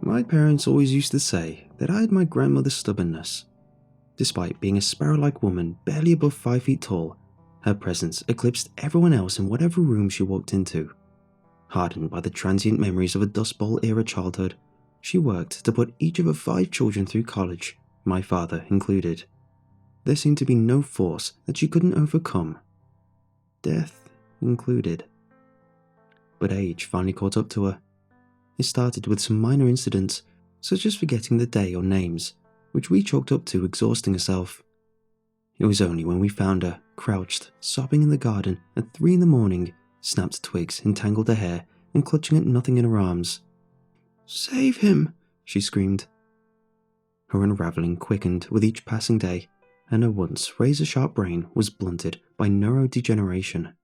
My parents always used to say that I had my grandmother's stubbornness. Despite being a sparrow-like woman barely above 5 feet tall, her presence eclipsed everyone else in whatever room she walked into. Hardened by the transient memories of a Dust Bowl-era childhood, she worked to put each of her 5 children through college, my father included. There seemed to be no force that she couldn't overcome. Death included. But age finally caught up to her. It started with some minor incidents, such as forgetting the day or names, which we chalked up to exhausting herself. It was only when we found her, crouched, sobbing in the garden at 3 in the morning, snapped twigs entangled her hair and clutching at nothing in her arms. "Save him!" she screamed. Her unravelling quickened with each passing day, and her once razor-sharp brain was blunted by neurodegeneration.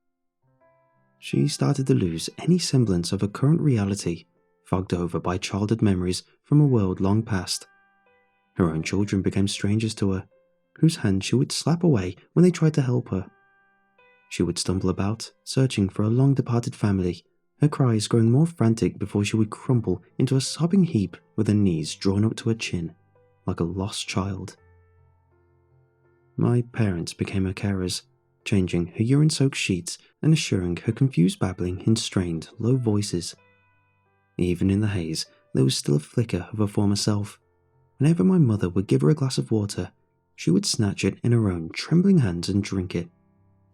She started to lose any semblance of her current reality, fogged over by childhood memories from a world long past. Her own children became strangers to her, whose hands she would slap away when they tried to help her. She would stumble about, searching for a long-departed family, her cries growing more frantic before she would crumple into a sobbing heap with her knees drawn up to her chin, like a lost child. My parents became her carers, changing her urine-soaked sheets and assuring her confused babbling in strained, low voices. Even in the haze, there was still a flicker of her former self. Whenever my mother would give her a glass of water, she would snatch it in her own trembling hands and drink it,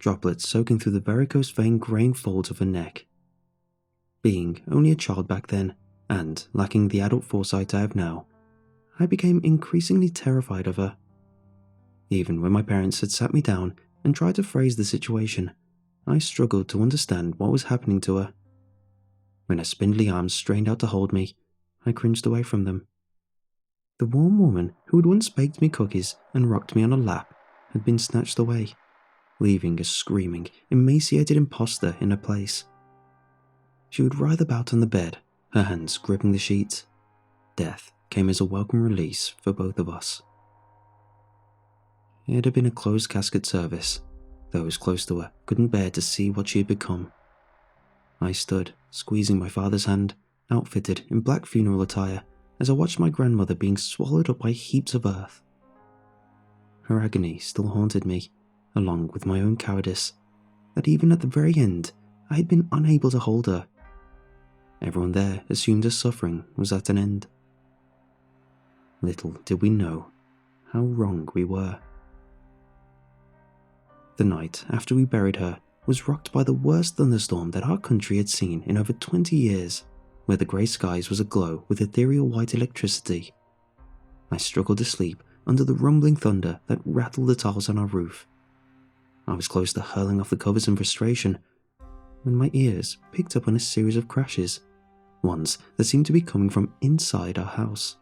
droplets soaking through the varicose vein graying folds of her neck. Being only a child back then, and lacking the adult foresight I have now, I became increasingly terrified of her. Even when my parents had sat me down and tried to phrase the situation, I struggled to understand what was happening to her. When her spindly arms strained out to hold me, I cringed away from them. The warm woman who had once baked me cookies and rocked me on her lap had been snatched away, leaving a screaming, emaciated imposter in her place. She would writhe about on the bed, her hands gripping the sheets. Death came as a welcome release for both of us. It had been a closed casket service. Those close to her couldn't bear to see what she had become. I stood, squeezing my father's hand, outfitted in black funeral attire, as I watched my grandmother being swallowed up by heaps of earth. Her agony still haunted me, along with my own cowardice, that even at the very end, I had been unable to hold her. Everyone there assumed her suffering was at an end. Little did we know how wrong we were. The night after we buried her was rocked by the worst thunderstorm that our country had seen in over 20 years, where the grey skies was aglow with ethereal white electricity. I struggled to sleep under the rumbling thunder that rattled the tiles on our roof. I was close to hurling off the covers in frustration when my ears picked up on a series of crashes, ones that seemed to be coming from inside our house.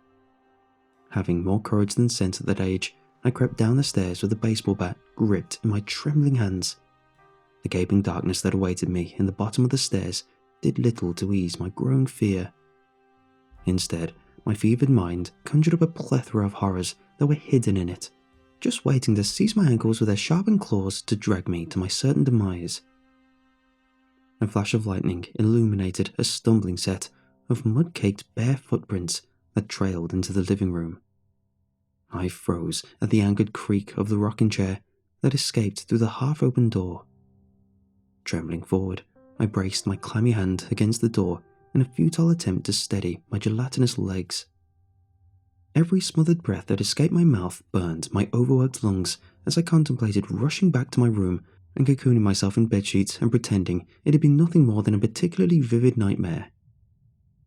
Having more courage than sense at that age, I crept down the stairs with a baseball bat gripped in my trembling hands. The gaping darkness that awaited me in the bottom of the stairs did little to ease my growing fear. Instead, my fevered mind conjured up a plethora of horrors that were hidden in it, just waiting to seize my ankles with their sharpened claws to drag me to my certain demise. A flash of lightning illuminated a stumbling set of mud-caked bare footprints that trailed into the living room. I froze at the angered creak of the rocking chair that escaped through the half-open door. Trembling forward, I braced my clammy hand against the door in a futile attempt to steady my gelatinous legs. Every smothered breath that escaped my mouth burned my overworked lungs as I contemplated rushing back to my room and cocooning myself in bedsheets and pretending it had been nothing more than a particularly vivid nightmare.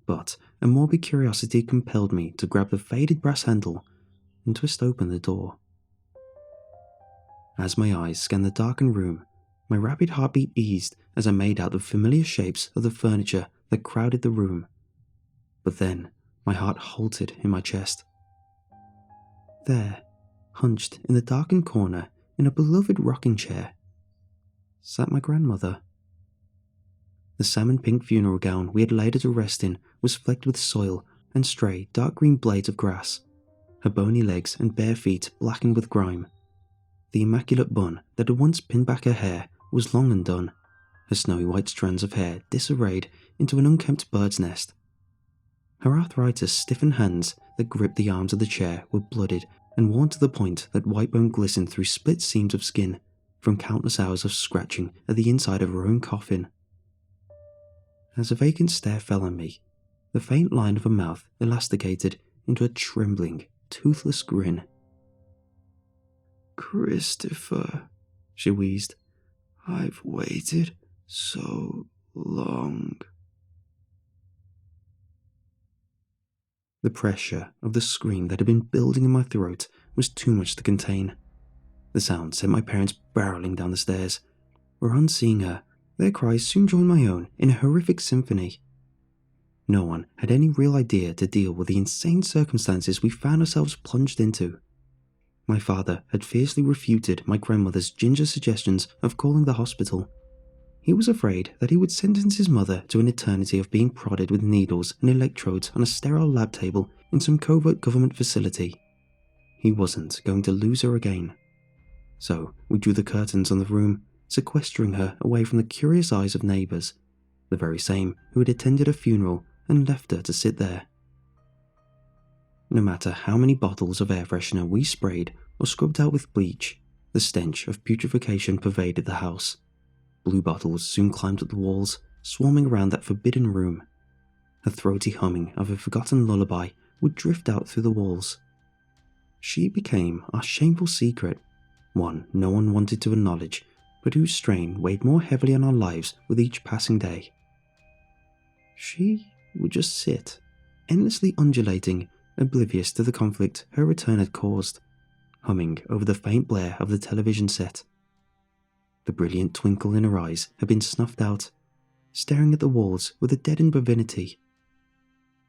But a morbid curiosity compelled me to grab the faded brass handle and twist open the door. As my eyes scanned the darkened room, my rapid heartbeat eased as I made out the familiar shapes of the furniture that crowded the room. But then, my heart halted in my chest. There, hunched in the darkened corner in a beloved rocking chair, sat my grandmother. The salmon-pink funeral gown we had laid her to rest in was flecked with soil and stray dark green blades of grass, her bony legs and bare feet blackened with grime. The immaculate bun that had once pinned back her hair was long undone, her snowy white strands of hair disarrayed into an unkempt bird's nest. Her arthritis stiffened hands that gripped the arms of the chair were blooded and worn to the point that white bone glistened through split seams of skin from countless hours of scratching at the inside of her own coffin. As a vacant stare fell on me, the faint line of her mouth elasticated into a trembling, toothless grin. "Christopher," she wheezed, "I've waited so long." The pressure of the scream that had been building in my throat was too much to contain. The sound sent my parents barreling down the stairs, where on seeing her, their cries soon joined my own in a horrific symphony. No one had any real idea to deal with the insane circumstances we found ourselves plunged into. My father had fiercely refuted my grandmother's ginger suggestions of calling the hospital. He was afraid that he would sentence his mother to an eternity of being prodded with needles and electrodes on a sterile lab table in some covert government facility. He wasn't going to lose her again. So we drew the curtains on the room, sequestering her away from the curious eyes of neighbours, the very same who had attended her funeral and left her to sit there. No matter how many bottles of air freshener we sprayed or scrubbed out with bleach, the stench of putrefaction pervaded the house. Blue bottles soon climbed up the walls, swarming around that forbidden room. A throaty humming of a forgotten lullaby would drift out through the walls. She became our shameful secret, one no one wanted to acknowledge, but whose strain weighed more heavily on our lives with each passing day. She would just sit, endlessly undulating, oblivious to the conflict her return had caused, humming over the faint blare of the television set. The brilliant twinkle in her eyes had been snuffed out, staring at the walls with a deadened divinity.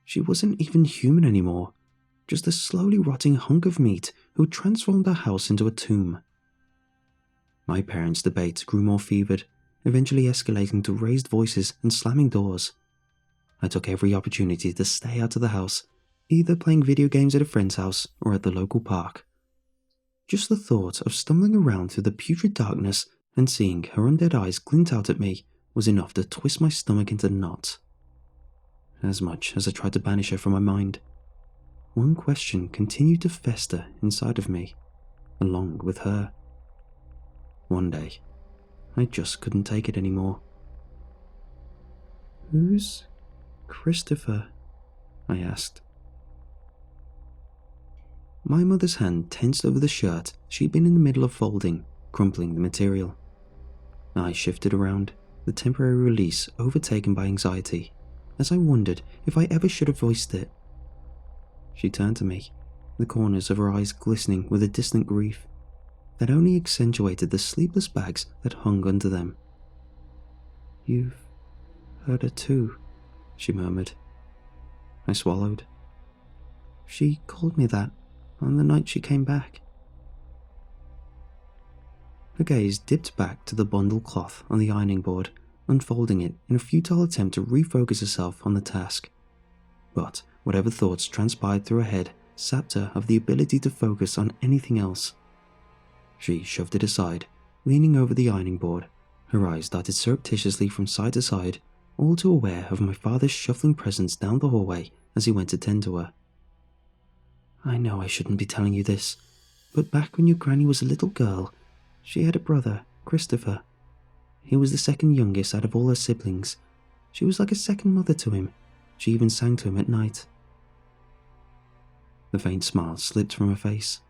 She wasn't even human anymore, just a slowly rotting hunk of meat who had transformed our house into a tomb. My parents' debate grew more fevered, eventually escalating to raised voices and slamming doors. I took every opportunity to stay out of the house, either playing video games at a friend's house or at the local park. Just the thought of stumbling around through the putrid darkness and seeing her undead eyes glint out at me was enough to twist my stomach into knots. As much as I tried to banish her from my mind, one question continued to fester inside of me, along with her. One day, I just couldn't take it anymore. "Who's Christopher?" I asked. My mother's hand tensed over the shirt she'd been in the middle of folding, crumpling the material. I shifted around, the temporary release overtaken by anxiety, as I wondered if I ever should have voiced it. She turned to me, the corners of her eyes glistening with a distant grief that only accentuated the sleepless bags that hung under them. "You've heard her too," she murmured. I swallowed. "She called me that on the night she came back." Her gaze dipped back to the bundled cloth on the ironing board, unfolding it in a futile attempt to refocus herself on the task. But whatever thoughts transpired through her head sapped her of the ability to focus on anything else. She shoved it aside, leaning over the ironing board. Her eyes darted surreptitiously from side to side, all too aware of my father's shuffling presence down the hallway as he went to tend to her. "I know I shouldn't be telling you this, but back when your granny was a little girl, she had a brother, Christopher. He was the second youngest out of all her siblings. She was like a second mother to him. She even sang to him at night." The faint smile slipped from her face.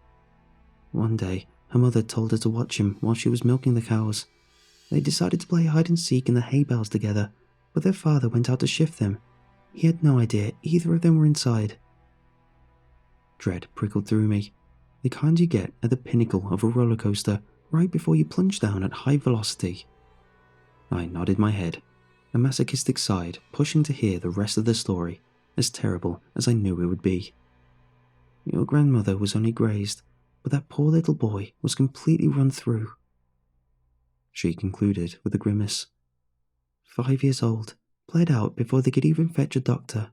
One day, her mother told her to watch him while she was milking the cows. They decided to play hide and seek in the hay bales together, but their father went out to shift them. He had no idea either of them were inside. Dread prickled through me, the kind you get at the pinnacle of a roller coaster right before you plunge down at high velocity. I nodded my head, a masochistic side pushing to hear the rest of the story, as terrible as I knew it would be. "Your grandmother was only grazed, but that poor little boy was completely run through," she concluded with a grimace. 5 years old, bled out before they could even fetch a doctor."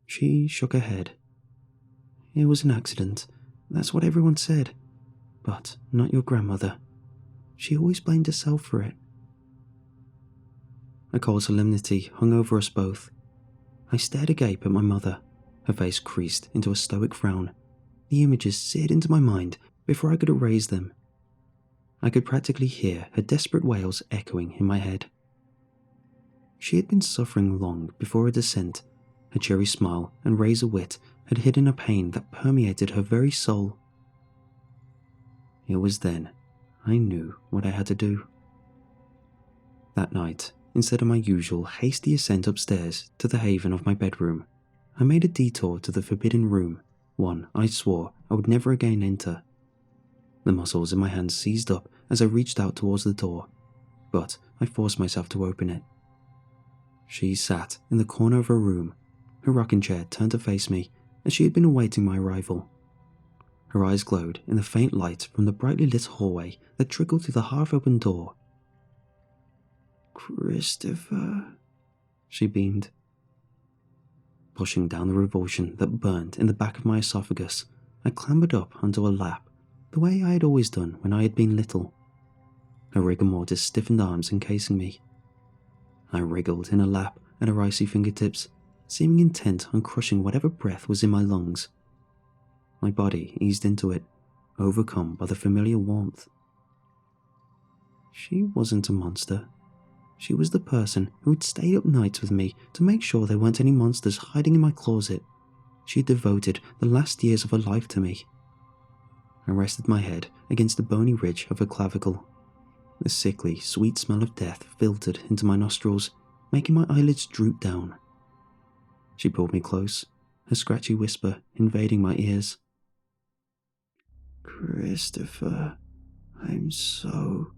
She shook her head. "It was an accident, that's what everyone said, but not your grandmother. She always blamed herself for it." A cold solemnity hung over us both. I stared agape at my mother, her face creased into a stoic frown. The images seared into my mind before I could erase them. I could practically hear her desperate wails echoing in my head. She had been suffering long before her descent. Her cheery smile and razor wit had hidden a pain that permeated her very soul. It was then I knew what I had to do. That night, instead of my usual hasty ascent upstairs to the haven of my bedroom, I made a detour to the forbidden room, one I swore I would never again enter. The muscles in my hands seized up as I reached out towards the door, but I forced myself to open it. She sat in the corner of her room, her rocking chair turned to face me as she had been awaiting my arrival. Her eyes glowed in the faint light from the brightly lit hallway that trickled through the half-open door. "Christopher," she beamed. Pushing down the revulsion that burned in the back of my esophagus, I clambered up onto her lap, the way I had always done when I had been little. Her rigor mortis stiffened arms encasing me. I wriggled in her lap at her icy fingertips, seeming intent on crushing whatever breath was in my lungs. My body eased into it, overcome by the familiar warmth. She wasn't a monster. She was the person who had stayed up nights with me to make sure there weren't any monsters hiding in my closet. She had devoted the last years of her life to me. I rested my head against the bony ridge of her clavicle. The sickly, sweet smell of death filtered into my nostrils, making my eyelids droop down. She pulled me close, her scratchy whisper invading my ears. "Christopher, I'm so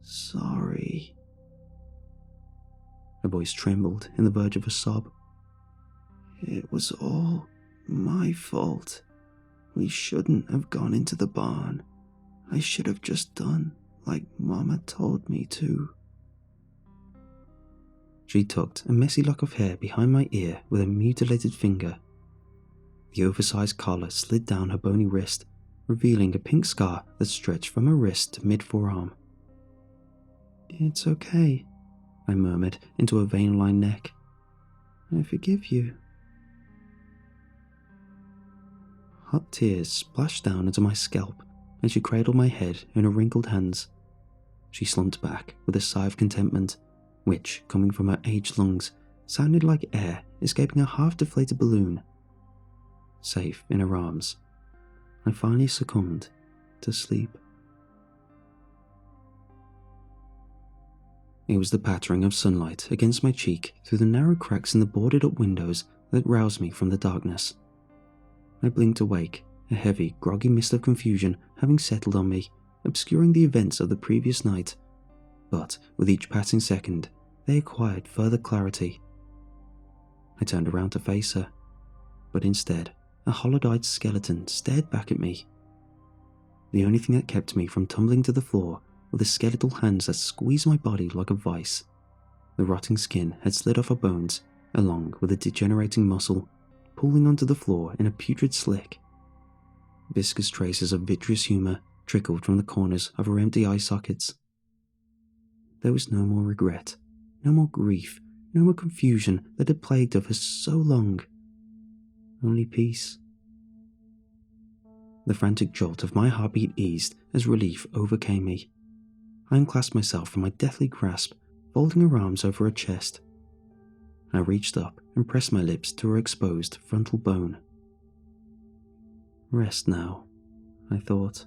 sorry." Her voice trembled in the verge of a sob. "It was all my fault. We shouldn't have gone into the barn. I should have just done like Mama told me to." She tucked a messy lock of hair behind my ear with a mutilated finger. The oversized collar slid down her bony wrist, revealing a pink scar that stretched from her wrist to mid-forearm. "It's okay," I murmured into her vein-lined neck. "I forgive you." Hot tears splashed down into my scalp as she cradled my head in her wrinkled hands. She slumped back with a sigh of contentment, which, coming from her aged lungs, sounded like air escaping a half-deflated balloon. Safe in her arms, I finally succumbed to sleep. It was the pattering of sunlight against my cheek through the narrow cracks in the boarded-up windows that roused me from the darkness. I blinked awake, a heavy, groggy mist of confusion having settled on me, obscuring the events of the previous night. But with each passing second, they acquired further clarity. I turned around to face her, but instead, a hollow-eyed skeleton stared back at me. The only thing that kept me from tumbling to the floor were the skeletal hands that squeezed my body like a vice. The rotting skin had slid off her bones, along with a degenerating muscle, pooling onto the floor in a putrid slick. Viscous traces of vitreous humour trickled from the corners of her empty eye sockets. There was no more regret, no more grief, no more confusion that had plagued her for so long. Only peace. The frantic jolt of my heartbeat eased as relief overcame me. I unclasped myself from my deathly grasp, folding her arms over her chest. I reached up and pressed my lips to her exposed frontal bone. Rest now, I thought.